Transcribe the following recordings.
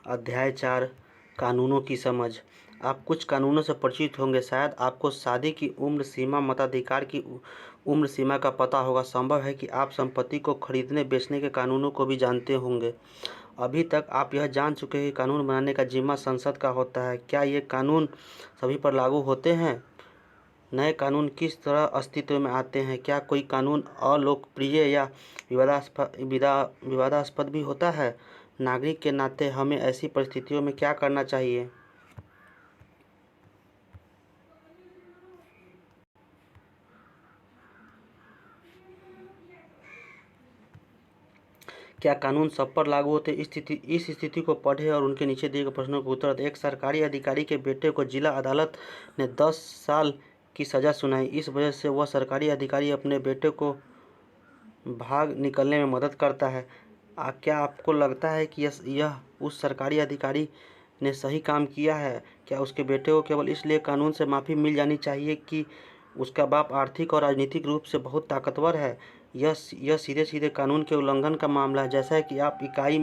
अध्याय 4 कानूनों की समझ। आप कुछ कानूनों से परिचित होंगे। शायद आपको शादी की उम्र सीमा, मताधिकार की उम्र सीमा का पता होगा। संभव है कि आप संपत्ति को खरीदने बेचने के कानूनों को भी जानते होंगे। अभी तक आप यह जान चुके हैं कि कानून बनाने का जिम्मा संसद का होता है। क्या ये कानून सभी पर लागू होते हैं? नए कानून किस तरह अस्तित्व में आते हैं? क्या कोई कानून अलोकप्रिय या विवादास्पद भी होता है? नागरिक के नाते हमें ऐसी परिस्थितियों में क्या करना चाहिए? क्या कानून सब पर लागू होते? इस स्थिति को पढ़ें और उनके नीचे दिए गए प्रश्नों का उत्तर दें। एक सरकारी अधिकारी के बेटे को जिला अदालत ने 10 साल की सज़ा सुनाई। इस वजह से वह सरकारी अधिकारी अपने बेटे को भाग निकलने में मदद करता है। क्या आपको लगता है कि यह उस सरकारी अधिकारी ने सही काम किया है? क्या उसके बेटे को केवल इसलिए कानून से माफ़ी मिल जानी चाहिए कि उसका बाप आर्थिक और राजनीतिक रूप से बहुत ताकतवर है? यह सीधे सीधे कानून के उल्लंघन का मामला है। जैसा कि आप इकाई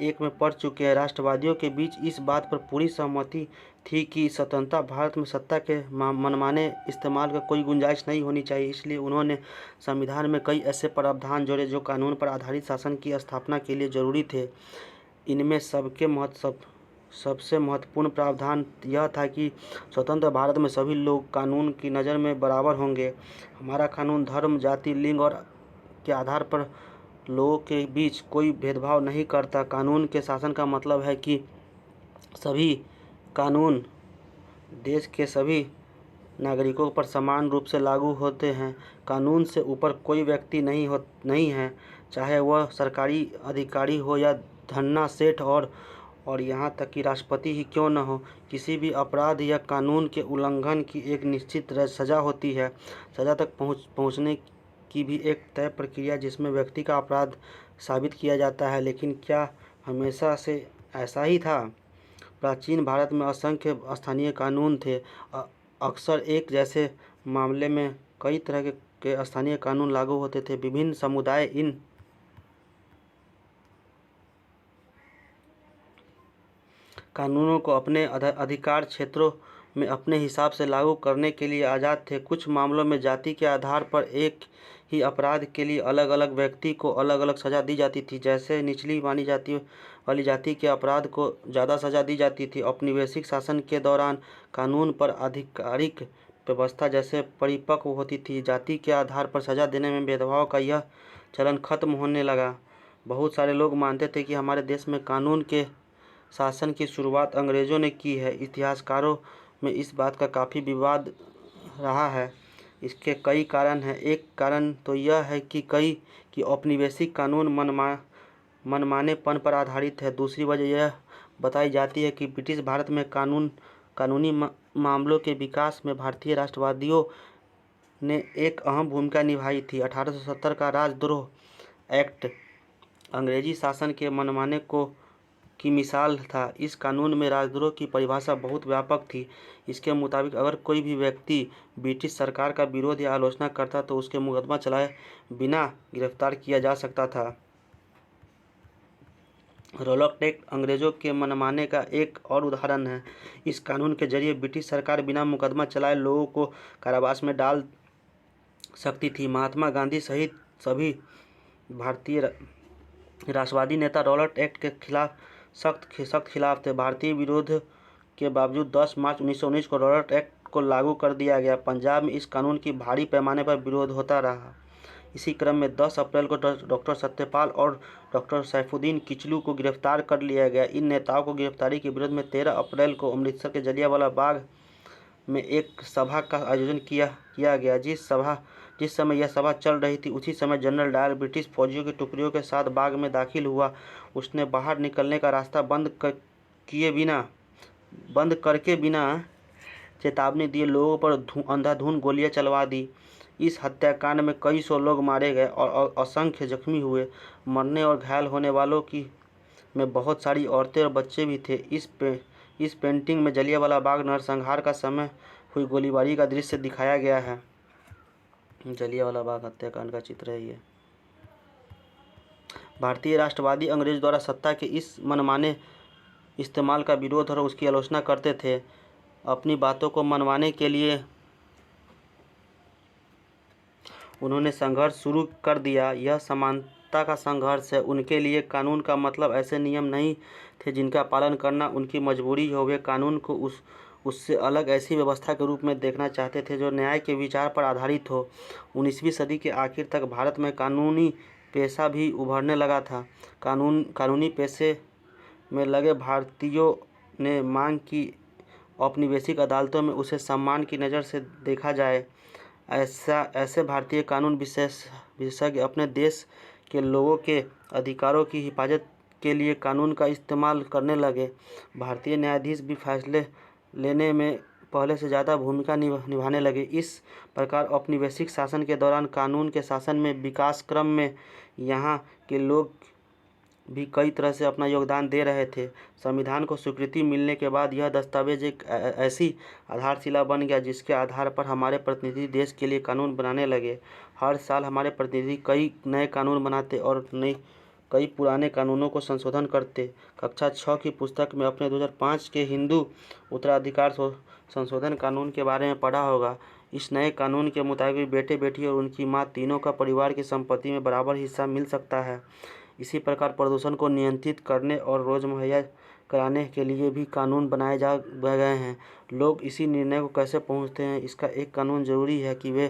1 में पढ़ चुके हैं, राष्ट्रवादियों के बीच इस बात पर पूरी सहमति थी कि स्वतंत्रता भारत में सत्ता के मनमाने इस्तेमाल का कोई गुंजाइश नहीं होनी चाहिए। इसलिए उन्होंने संविधान में कई ऐसे प्रावधान जोड़े जो कानून पर आधारित शासन की स्थापना के लिए जरूरी थे। इनमें सबसे महत्वपूर्ण प्रावधान यह था कि स्वतंत्र भारत में सभी लोग कानून की नज़र में बराबर होंगे। हमारा कानून धर्म, जाति, लिंग और के आधार पर लोगों के बीच कोई भेदभाव नहीं करता। कानून के शासन का मतलब है कि सभी कानून देश के सभी नागरिकों पर समान रूप से लागू होते हैं। कानून से ऊपर कोई व्यक्ति नहीं है, चाहे वह सरकारी अधिकारी हो या धन्ना सेठ और यहाँ तक कि राष्ट्रपति ही क्यों न हो। किसी भी अपराध या कानून के उल्लंघन की एक निश्चित सज़ा होती है। सज़ा तक पहुँचने की भी एक तय प्रक्रिया जिसमें व्यक्ति का अपराध साबित किया जाता है। लेकिन क्या हमेशा से ऐसा ही था? प्राचीन भारत में असंख्य स्थानीय कानून थे। अक्सर एक जैसे मामले में कई तरह के स्थानीय कानून लागू होते थे। विभिन्न समुदाय इन कानूनों को अपने अधिकार क्षेत्रों में अपने हिसाब से लागू करने के लिए आज़ाद थे। कुछ मामलों में जाति के आधार पर एक ही अपराध के लिए अलग अलग व्यक्ति को अलग अलग सज़ा दी जाती थी। जैसे निचली मानी जाती वाली जाति के अपराध को ज़्यादा सज़ा दी जाती थी। औपनिवेशिक शासन के दौरान कानून पर आधिकारिक व्यवस्था जैसे परिपक्व होती थी। जाति के आधार पर सज़ा देने में भेदभाव का यह चलन खत्म होने लगा। बहुत सारे लोग मानते थे कि हमारे देश में कानून के शासन की शुरुआत अंग्रेज़ों ने की है। इतिहासकारों में इस बात का काफ़ी विवाद रहा है। इसके कई कारण हैं। एक कारण तो यह है कि औपनिवेशिक कानून मनमानेपन पर आधारित है। दूसरी वजह यह बताई जाती है कि ब्रिटिश भारत में कानूनी मामलों के विकास में भारतीय राष्ट्रवादियों ने एक अहम भूमिका निभाई थी। 1870 का राजद्रोह एक्ट अंग्रेजी शासन के मनमाने की मिसाल था। इस कानून में राजद्रोह की परिभाषा बहुत व्यापक थी। इसके मुताबिक अगर कोई भी व्यक्ति ब्रिटिश सरकार का विरोध या आलोचना करता तो उसके मुकदमा चलाए बिना गिरफ्तार किया जा सकता था। रॉलॉक एक्ट अंग्रेज़ों के मनमाने का एक और उदाहरण है। इस कानून के जरिए ब्रिटिश सरकार बिना मुकदमा चलाए लोगों को कारावास में डाल सकती थी। महात्मा गांधी सहित सभी भारतीय राष्ट्रवादी नेता रॉलॉक एक्ट के खिलाफ सख्त खिलाफ थे। भारतीय विरोध के बावजूद 10 मार्च 1919 को रॉलॉक एक्ट को लागू कर दिया गया। पंजाब में इस कानून की भारी पैमाने पर विरोध होता रहा। इसी क्रम में 10 अप्रैल को डॉक्टर सत्यपाल और डॉक्टर सैफुद्दीन किचलू को गिरफ्तार कर लिया गया। इन नेताओं को गिरफ्तारी के विरोध में 13 अप्रैल को अमृतसर के जलियांवाला बाग में एक सभा का आयोजन किया गया। जिस समय यह सभा चल रही थी उसी समय जनरल डायर ब्रिटिश फौजियों की टुकड़ियों के साथ बाग में दाखिल हुआ। उसने बाहर निकलने का रास्ता बंद करके बिना चेतावनी दिए लोगों पर अंधाधुंध गोलियां चलवा दी। इस हत्याकांड में कई सौ लोग मारे गए और असंख्य जख्मी हुए। मरने और घायल होने वालों में बहुत सारी औरतें और बच्चे भी थे। इस पेंटिंग में जलियांवाला बाग नरसंहार का समय हुई गोलीबारी का दृश्य दिखाया गया है। जलियांवाला बाग हत्याकांड का चित्र है ये। भारतीय राष्ट्रवादी अंग्रेज द्वारा सत्ता के इस मनमाने इस्तेमाल का विरोध और उसकी आलोचना करते थे। अपनी बातों को मनवाने के लिए उन्होंने संघर्ष शुरू कर दिया। यह समानता का संघर्ष है। उनके लिए कानून का मतलब ऐसे नियम नहीं थे जिनका पालन करना उनकी मजबूरी हो। वे कानून को उससे अलग ऐसी व्यवस्था के रूप में देखना चाहते थे जो न्याय के विचार पर आधारित हो। 19वीं सदी के आखिर तक भारत में कानूनी पेशा भी उभरने लगा था। कानूनी पेशे में लगे भारतीयों ने मांग की औपनिवेशिक अदालतों में उसे सम्मान की नज़र से देखा जाए। ऐसे भारतीय कानून विशेषज्ञ अपने देश के लोगों के अधिकारों की हिफाजत के लिए कानून का इस्तेमाल करने लगे। भारतीय न्यायाधीश भी फैसले लेने में पहले से ज़्यादा भूमिका निभाने लगे। इस प्रकार औपनिवेशिक शासन के दौरान कानून के शासन में विकास क्रम में यहाँ के लोग भी कई तरह से अपना योगदान दे रहे थे। संविधान को स्वीकृति मिलने के बाद यह दस्तावेज एक ऐसी आधारशिला बन गया जिसके आधार पर हमारे प्रतिनिधि देश के लिए कानून बनाने लगे। हर साल हमारे प्रतिनिधि कई नए कानून बनाते और कई पुराने कानूनों को संशोधन करते। कक्षा 6 की पुस्तक में अपने 2005 के हिंदू उत्तराधिकार संशोधन कानून के बारे में पढ़ा होगा। इस नए कानून के मुताबिक बेटे बेटी और उनकी मां तीनों का परिवार की संपत्ति में बराबर हिस्सा मिल सकता है। इसी प्रकार प्रदूषण को नियंत्रित करने और रोज़ मुहैया कराने के लिए भी कानून बनाए गए हैं। लोग इसी निर्णय को कैसे पहुंचते हैं, इसका एक कानून जरूरी है कि वे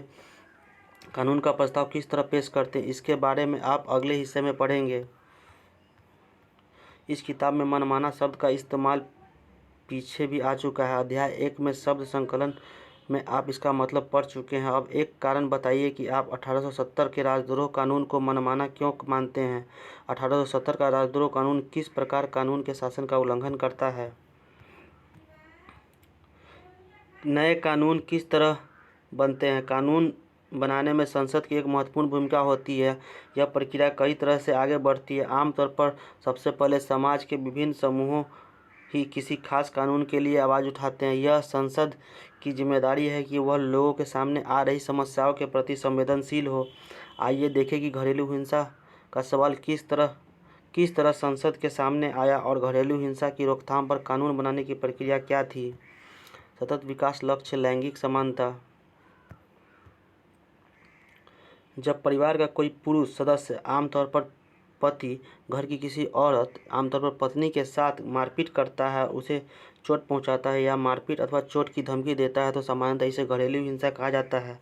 कानून का प्रस्ताव किस तरह पेश करते हैं। इसके बारे में आप अगले हिस्से में पढ़ेंगे। इस किताब में मनमाना शब्द का इस्तेमाल पीछे भी आ चुका है। अध्याय 1 में शब्द संकलन में आप इसका मतलब पढ़ चुके हैं। अब एक कारण बताइए कि आप 1870 के राजद्रोह कानून को मनमाना क्यों मानते हैं। 1870 का राजद्रोह कानून किस प्रकार कानून के शासन का उल्लंघन करता है। नए कानून किस तरह बनते हैं। कानून बनाने में संसद की एक महत्वपूर्ण भूमिका होती है। यह प्रक्रिया कई तरह से आगे बढ़ती है। आमतौर पर सबसे पहले समाज के विभिन्न समूहों ही किसी खास कानून के लिए आवाज़ उठाते हैं। यह संसद की जिम्मेदारी है कि वह लोगों के सामने आ रही समस्याओं के प्रति संवेदनशील हो। आइए देखें कि घरेलू हिंसा का सवाल किस तरह संसद के सामने आया और घरेलू हिंसा की रोकथाम पर कानून बनाने की प्रक्रिया क्या थी। सतत विकास लक्ष्य लैंगिक समानता। जब परिवार का कोई पुरुष सदस्य, आमतौर पर पति, घर की किसी औरत, आमतौर पर पत्नी के साथ मारपीट करता है, उसे चोट पहुंचाता है या मारपीट अथवा चोट की धमकी देता है तो सामान्यतः इसे घरेलू हिंसा कहा जाता है।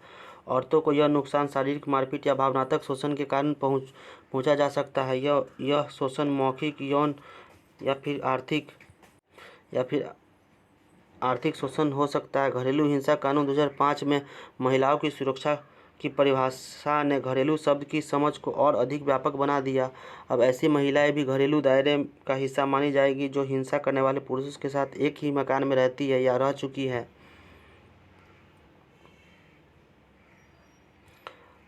औरतों को यह नुकसान शारीरिक मारपीट या भावनात्मक शोषण के कारण पहुंचा जा सकता है। यह शोषण मौखिक, यौन या फिर आर्थिक शोषण हो सकता है। घरेलू हिंसा कानून 2005 में महिलाओं की सुरक्षा की परिभाषा ने घरेलू शब्द की समझ को और अधिक व्यापक बना दिया। अब ऐसी महिलाएं भी घरेलू दायरे का हिस्सा मानी जाएगी जो हिंसा करने वाले पुरुषों के साथ एक ही मकान में रहती है या रह चुकी है।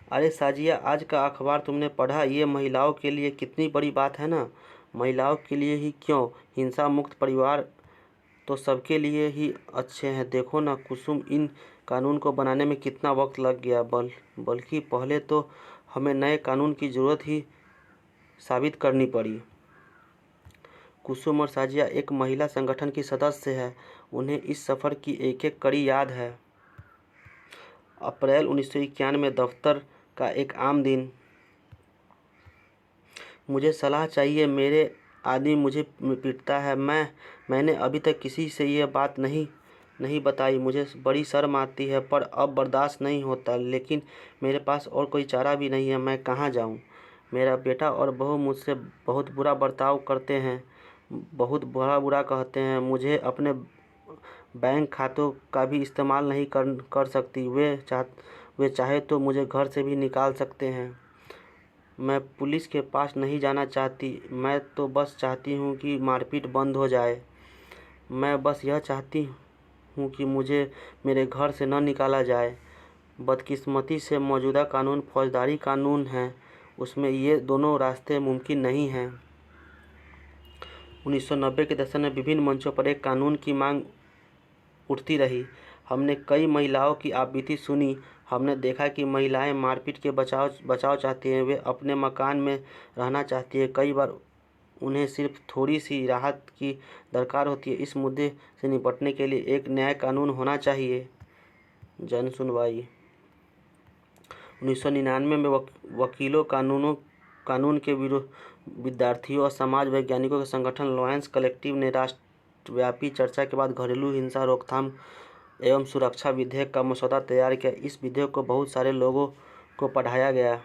अरे साजिया, आज का अखबार तुमने पढ़ा। ये महिलाओं के लिए कितनी बड़ी बात है ना। महिलाओं के लिए ही क्यों, हिंसा मुक्त परिवार तो सबके लिए ही अच्छे हैं। देखो ना कुसुम, इन कानून को बनाने में कितना वक्त लग गया। बल्कि पहले तो हमें नए कानून की ज़रूरत ही साबित करनी पड़ी। कुसुम और साजिया एक महिला संगठन की सदस्य है। उन्हें इस सफ़र की एक एक कड़ी याद है। अप्रैल 1991, दफ्तर का एक आम दिन। मुझे सलाह चाहिए, मेरे आदमी मुझे पीटता है। मैंने अभी तक किसी से ये बात नहीं बताई। मुझे बड़ी शर्म आती है पर अब बर्दाश्त नहीं होता। लेकिन मेरे पास और कोई चारा भी नहीं है। मैं कहाँ जाऊँ। मेरा बेटा और बहू मुझसे बहुत बुरा बर्ताव करते हैं, बहुत बुरा कहते हैं। मुझे अपने बैंक खातों का भी इस्तेमाल नहीं कर सकती। वे चाहे तो मुझे घर से भी निकाल सकते हैं। मैं पुलिस के पास नहीं जाना चाहती। मैं तो बस चाहती हूँ कि मारपीट बंद हो जाए। मैं बस यह चाहती हूँ कि मुझे मेरे घर से न निकाला जाए। बदकिस्मती से मौजूदा कानून फौजदारी कानून है, उसमें ये दोनों रास्ते मुमकिन नहीं हैं। 1990 के दशक में विभिन्न मंचों पर एक कानून की मांग उठती रही। हमने कई महिलाओं की आपबीती सुनी। हमने देखा कि महिलाएं मारपीट के बचाव चाहती हैं, वे अपने मकान में रहना चाहती हैं। कई बार उन्हें सिर्फ थोड़ी सी राहत की दरकार होती है। इस मुद्दे से निपटने के लिए एक न्याय कानून होना चाहिए। जन सुनवाई 1999 में वकीलों, कानून के विद्यार्थियों और समाज वैज्ञानिकों के संगठन लॉयंस कलेक्टिव ने राष्ट्रव्यापी चर्चा के बाद घरेलू हिंसा रोकथाम एवं सुरक्षा विधेयक का मसौदा तैयार किया। इस विधेयक को बहुत सारे लोगों को पढ़ाया गया।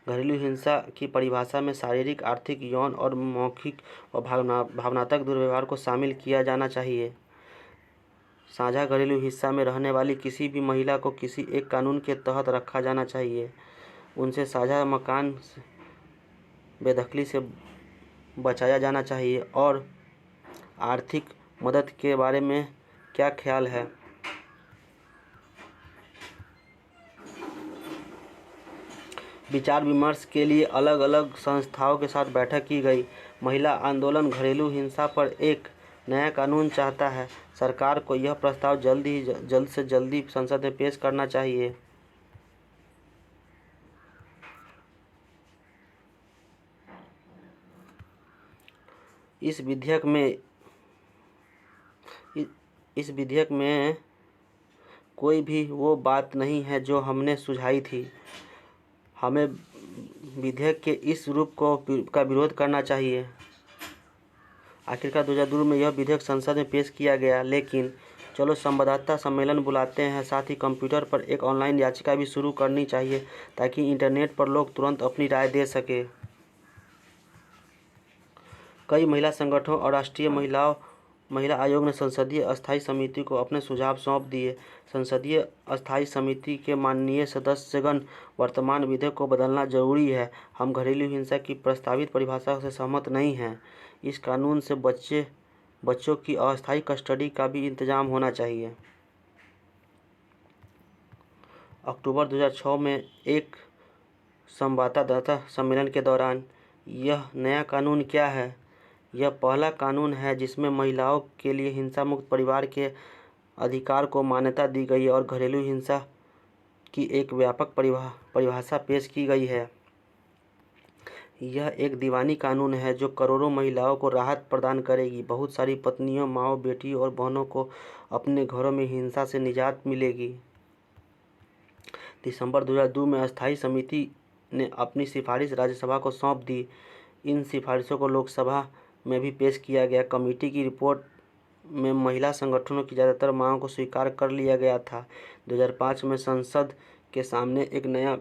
घरेलू हिंसा की परिभाषा में शारीरिक, आर्थिक, यौन और मौखिक और भावनात्मक दुर्व्यवहार को शामिल किया जाना चाहिए। साझा घरेलू हिंसा में रहने वाली किसी भी महिला को किसी एक कानून के तहत रखा जाना चाहिए। उनसे साझा मकान बेदखली से बचाया जाना चाहिए। और आर्थिक मदद के बारे में क्या ख्याल है? विचार विमर्श के लिए अलग अलग संस्थाओं के साथ बैठक की गई। महिला आंदोलन घरेलू हिंसा पर एक नया कानून चाहता है। सरकार को यह प्रस्ताव जल्द से जल्दी संसद में पेश करना चाहिए। इस विधेयक में कोई भी वो बात नहीं है जो हमने सुझाई थी। हमें विधेयक के इस रूप का विरोध करना चाहिए। आखिरकार 2002 में यह विधेयक संसद में पेश किया गया। लेकिन चलो संवाददाता सम्मेलन बुलाते हैं। साथ ही कंप्यूटर पर एक ऑनलाइन याचिका भी शुरू करनी चाहिए ताकि इंटरनेट पर लोग तुरंत अपनी राय दे सके। कई महिला संगठनों और राष्ट्रीय महिला आयोग ने संसदीय अस्थायी समिति को अपने सुझाव सौंप दिए। संसदीय अस्थायी समिति के माननीय सदस्यगण, वर्तमान विधेयक को बदलना जरूरी है। हम घरेलू हिंसा की प्रस्तावित परिभाषा से सहमत नहीं हैं। इस कानून से बच्चों की अस्थायी कस्टडी का भी इंतजाम होना चाहिए। अक्टूबर 2006 में एक संवाददाता सम्मेलन के दौरान, यह नया कानून क्या है? यह पहला कानून है जिसमें महिलाओं के लिए हिंसा मुक्त परिवार के अधिकार को मान्यता दी गई है और घरेलू हिंसा की एक व्यापक परिभाषा पेश की गई है। यह एक दीवानी कानून है जो करोड़ों महिलाओं को राहत प्रदान करेगी। बहुत सारी पत्नियों, माँओं, बेटियों और बहनों को अपने घरों में हिंसा से निजात मिलेगी। दिसंबर 2002 में अस्थायी समिति ने अपनी सिफारिश राज्यसभा को सौंप दी। इन सिफारिशों को लोकसभा में भी पेश किया गया। कमेटी की रिपोर्ट में महिला संगठनों की ज़्यादातर मांगों को स्वीकार कर लिया गया था। 2005 में संसद के सामने एक नया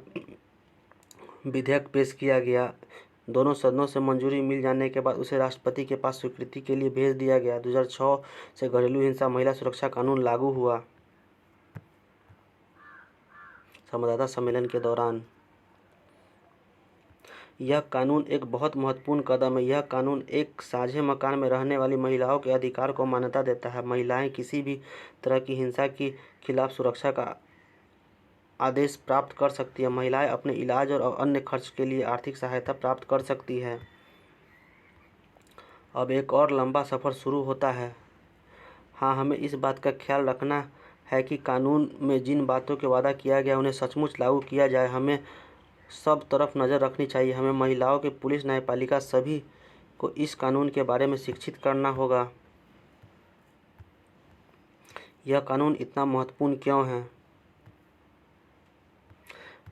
विधेयक पेश किया गया। दोनों सदनों से मंजूरी मिल जाने के बाद उसे राष्ट्रपति के पास स्वीकृति के लिए भेज दिया गया। 2006 से घरेलू हिंसा महिला सुरक्षा कानून लागू हुआ। संवाददाता सम्मेलन के दौरान, यह कानून एक बहुत महत्वपूर्ण कदम है। यह कानून एक साझे मकान में रहने वाली महिलाओं के अधिकार को मान्यता देता है। महिलाएं किसी भी तरह की हिंसा के खिलाफ सुरक्षा का आदेश प्राप्त कर सकती है। महिलाएं अपने इलाज और अन्य खर्च के लिए आर्थिक सहायता प्राप्त कर सकती है। अब एक और लंबा सफ़र शुरू होता है। हाँ, हमें इस बात का ख्याल रखना है कि कानून में जिन बातों के वादा किया गया उन्हें सचमुच लागू किया जाए। हमें सब तरफ नज़र रखनी चाहिए। हमें महिलाओं के पुलिस, न्यायपालिका सभी को इस कानून के बारे में शिक्षित करना होगा। यह कानून इतना महत्वपूर्ण क्यों है?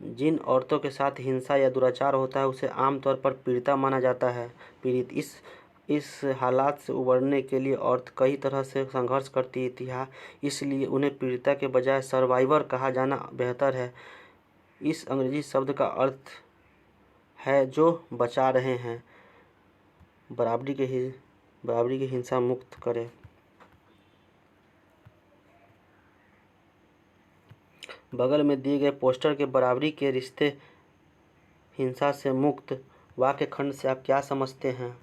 जिन औरतों के साथ हिंसा या दुराचार होता है उसे आमतौर पर पीड़िता माना जाता है। पीड़ित इस हालात से उबरने के लिए औरत कई तरह से संघर्ष करती है। इसलिए उन्हें पीड़िता के बजाय सर्वाइवर कहा जाना बेहतर है। इस अंग्रेजी शब्द का अर्थ है जो बचा रहे हैं। बराबरी की हिंसा मुक्त करें। बगल में दिए गए पोस्टर के बराबरी के रिश्ते हिंसा से मुक्त वाक्य खंड से आप क्या समझते हैं?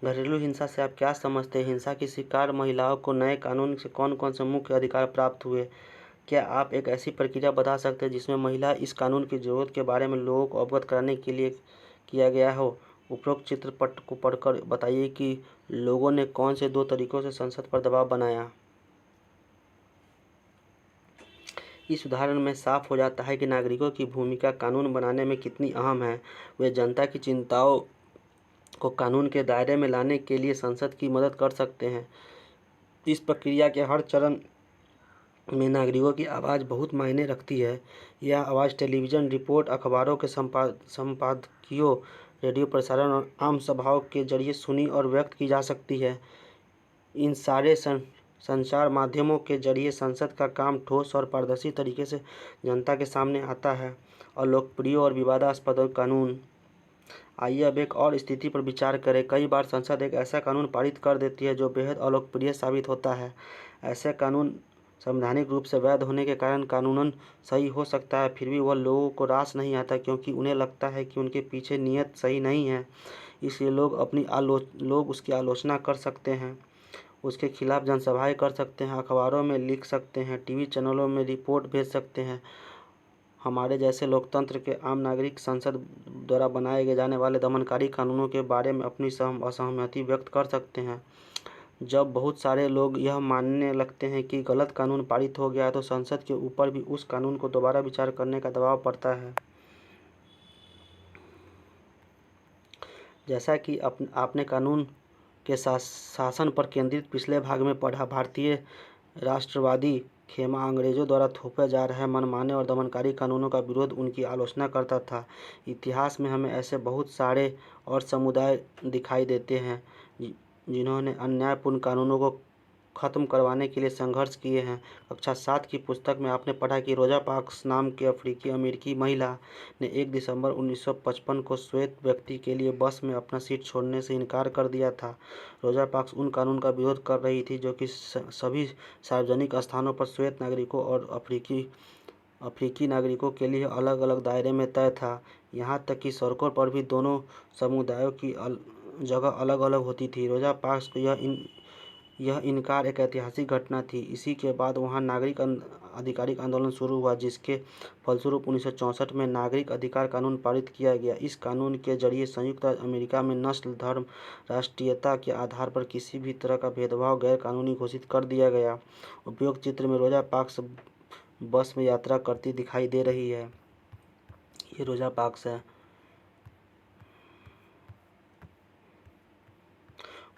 घरेलू हिंसा से आप क्या समझते हैं? हिंसा की शिकार महिलाओं को नए कानून से कौन कौन से मुख्य अधिकार प्राप्त हुए? क्या आप एक ऐसी प्रक्रिया बता सकते हैं जिसमें महिला इस कानून की ज़रूरत के बारे में लोगों को अवगत कराने के लिए किया गया हो? उपरोक्त चित्रपट को पढ़कर बताइए कि लोगों ने कौन से दो तरीकों से संसद पर दबाव बनाया। इस उदाहरण में साफ हो जाता है कि नागरिकों की भूमिका कानून बनाने में कितनी अहम है। वे जनता की चिंताओं को कानून के दायरे में लाने के लिए संसद की मदद कर सकते हैं। इस प्रक्रिया के हर चरण में नागरिकों की आवाज़ बहुत मायने रखती है। यह आवाज़ टेलीविज़न रिपोर्ट, अखबारों के संपादकीयों, रेडियो प्रसारण और आम सभाओं के जरिए सुनी और व्यक्त की जा सकती है। इन सारे संचार माध्यमों के जरिए संसद का काम ठोस और पारदर्शी तरीके से जनता के सामने आता है। और लोकप्रिय और विवादास्पद कानून। आइए अब एक और स्थिति पर विचार करें। कई बार संसद एक ऐसा कानून पारित कर देती है जो बेहद अलोकप्रिय साबित होता है। ऐसे कानून संवैधानिक रूप से वैध होने के कारण कानूनन सही हो सकता है, फिर भी वह लोगों को रास नहीं आता क्योंकि उन्हें लगता है कि उनके पीछे नीयत सही नहीं है। इसलिए लोग उसकी आलोचना कर सकते हैं, उसके खिलाफ जनसभाएं कर सकते हैं, अखबारों में लिख सकते हैं, टीवी चैनलों में रिपोर्ट भेज सकते हैं। हमारे जैसे लोकतंत्र के आम नागरिक संसद द्वारा बनाए जाने वाले दमनकारी कानूनों के बारे में अपनी असहमति व्यक्त कर सकते हैं। जब बहुत सारे लोग यह मानने लगते हैं कि गलत कानून पारित हो गया है, तो संसद के ऊपर भी उस कानून को दोबारा विचार करने का दबाव पड़ता है। जैसा कि आपने कानून के शासन पर केंद्रित पिछले भाग में पढ़ा, भारतीय राष्ट्रवादी खेमा अंग्रेजों द्वारा थोपे जा रहे मनमाने और दमनकारी कानूनों का विरोध उनकी आलोचना करता था। इतिहास में हमें ऐसे बहुत सारे और समुदाय दिखाई देते हैं जिन्होंने अन्यायपूर्ण कानूनों को ख़त्म करवाने के लिए संघर्ष किए हैं। कक्षा 7 की पुस्तक में आपने पढ़ा कि रोजा पार्क्स नाम की अफ्रीकी अमेरिकी महिला ने 1 दिसंबर 1955 को श्वेत व्यक्ति के लिए बस में अपना सीट छोड़ने से इनकार कर दिया था। रोजा पार्क्स उन कानून का विरोध कर रही थी जो कि सभी सार्वजनिक स्थानों पर श्वेत नागरिकों और अफ्रीकी नागरिकों के लिए अलग अलग दायरे में तय था। यहाँ तक कि सड़कों पर भी दोनों समुदायों की जगह अलग अलग होती थी। रोजा पार्क्स को यह इनकार एक ऐतिहासिक घटना थी। इसी के बाद वहाँ नागरिक आधिकारिक आंदोलन शुरू हुआ, जिसके फलस्वरूप 1964 में नागरिक अधिकार कानून पारित किया गया। इस कानून के जरिए संयुक्त राज्य अमेरिका में नस्ल, धर्म, राष्ट्रीयता के आधार पर किसी भी तरह का भेदभाव गैर कानूनी घोषित कर दिया गया। उपयुक्त चित्र में रोजा पार्क्स बस में यात्रा करती दिखाई दे रही है। ये रोजा पार्क्स है।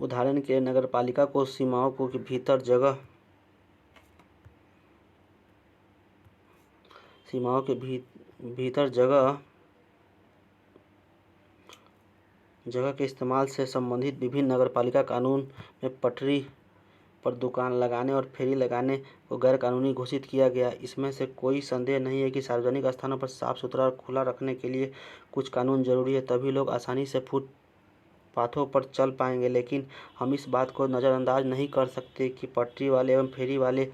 उदाहरण के लिए नगरपालिका को सीमाओं के भीतर जगह के इस्तेमाल से संबंधित विभिन्न नगरपालिका कानून में पटरी पर दुकान लगाने और फेरी लगाने को गैर कानूनी घोषित किया गया। इसमें से कोई संदेह नहीं है कि सार्वजनिक स्थानों पर साफ सुथरा और खुला रखने के लिए कुछ कानून जरूरी है, तभी लोग आसानी से फुटपाथों पर चल पाएंगे। लेकिन हम इस बात को नज़रअंदाज नहीं कर सकते कि पटरी वाले एवं फेरी वाले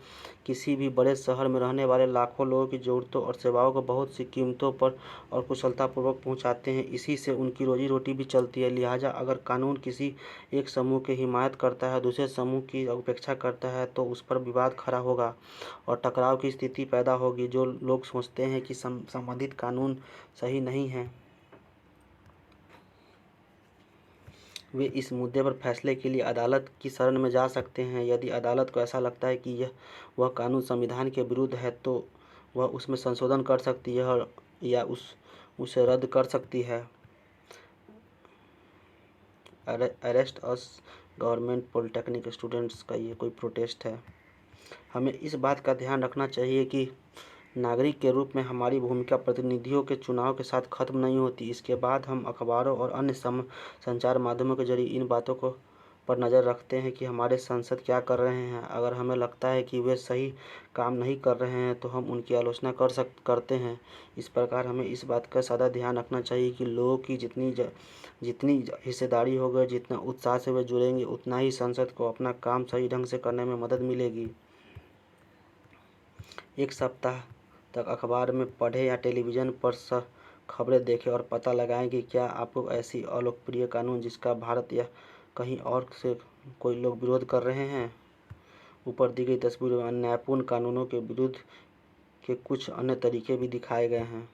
किसी भी बड़े शहर में रहने वाले लाखों लोगों की ज़रूरतों और सेवाओं को बहुत सी कीमतों पर और कुशलतापूर्वक पहुंचाते हैं। इसी से उनकी रोजी रोटी भी चलती है। लिहाजा अगर कानून किसी एक समूह की हिमायत करता है, दूसरे समूह की उपेक्षा करता है, तो उस पर विवाद खड़ा होगा और टकराव की स्थिति पैदा होगी। जो लोग सोचते हैं कि संबंधित कानून सही नहीं है, वे इस मुद्दे पर फैसले के लिए अदालत की शरण में जा सकते हैं। यदि अदालत को ऐसा लगता है कि वह कानून संविधान के विरुद्ध है, तो वह उसमें संशोधन कर सकती है या उसे रद्द कर सकती है। अरेस्ट अस गवर्नमेंट पॉलिटेक्निक स्टूडेंट्स का ये कोई प्रोटेस्ट है। हमें इस बात का ध्यान रखना चाहिए कि नागरिक के रूप में हमारी भूमिका प्रतिनिधियों के चुनाव के साथ खत्म नहीं होती। इसके बाद हम अखबारों और अन्य संचार माध्यमों के जरिए इन बातों पर नज़र रखते हैं कि हमारे सांसद क्या कर रहे हैं। अगर हमें लगता है कि वे सही काम नहीं कर रहे हैं, तो हम उनकी आलोचना करते हैं। इस प्रकार हमें इस बात का सदा ध्यान रखना चाहिए कि लोगों की जितनी हिस्सेदारी होगी, जितना उत्साह से वे जुड़ेंगे, उतना ही संसद को अपना काम सही ढंग से करने में मदद मिलेगी। एक सप्ताह तक अखबार में पढ़ें या टेलीविज़न पर खबरें देखें और पता लगाएं कि क्या आपको ऐसी अलोकप्रिय कानून जिसका भारत या कहीं और से कोई लोग विरोध कर रहे हैं। ऊपर दी गई तस्वीर में अन्यायपूर्ण कानूनों के विरुद्ध के कुछ अन्य तरीके भी दिखाए गए हैं।